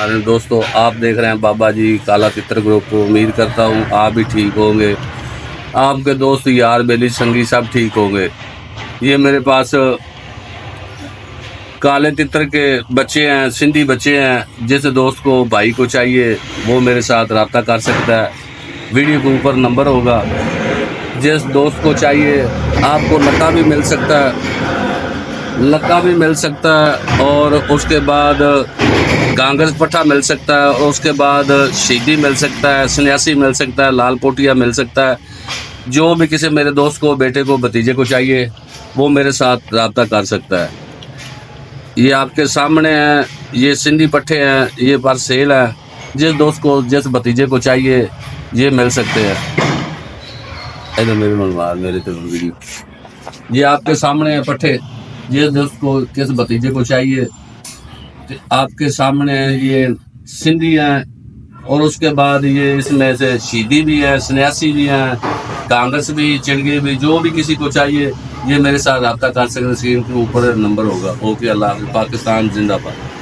हमारे दोस्तों, आप देख रहे हैं बाबा जी काला तितर ग्रुप को। उम्मीद करता हूँ आप भी ठीक होंगे, आपके दोस्त यार बेली संगी सब ठीक होंगे। ये मेरे पास काले तितर के बच्चे हैं, सिंधी बच्चे हैं। जिस दोस्त को भाई को चाहिए वो मेरे साथ रब्ता कर सकता है। वीडियो के ऊपर नंबर होगा। जिस दोस्त को चाहिए आपको लक्का भी मिल सकता है, लक्का भी मिल सकता है, और उसके बाद गांगस पट्टा मिल सकता है, और उसके बाद शहीदी मिल सकता है, सन्यासी मिल सकता है, लाल पोटिया मिल सकता है। जो भी किसी मेरे दोस्त को, बेटे को, भतीजे को चाहिए वो मेरे साथ रब्ता कर सकता है। ये आपके सामने है, ये सिंधी पट्टे हैं, ये पर सेल है। जिस दोस्त को, जिस भतीजे को चाहिए ये मिल सकते हैं। इधर मेरे मनवार मेरे तो वीडियो, ये आपके सामने है पट्टे। जिस दोस्त को, किस भतीजे को चाहिए, आपके सामने ये सिंधी हैं, और उसके बाद ये इसमें से शहीदी भी है, सन्यासी भी हैं, कांग्रेस भी, चिड़गे भी। जो भी किसी को चाहिए ये मेरे साथ रब्ता कर सकते। स्क्रीन के ऊपर नंबर होगा। ओके, अल्लाह हाफ़िज़। पाकिस्तान जिंदाबाद।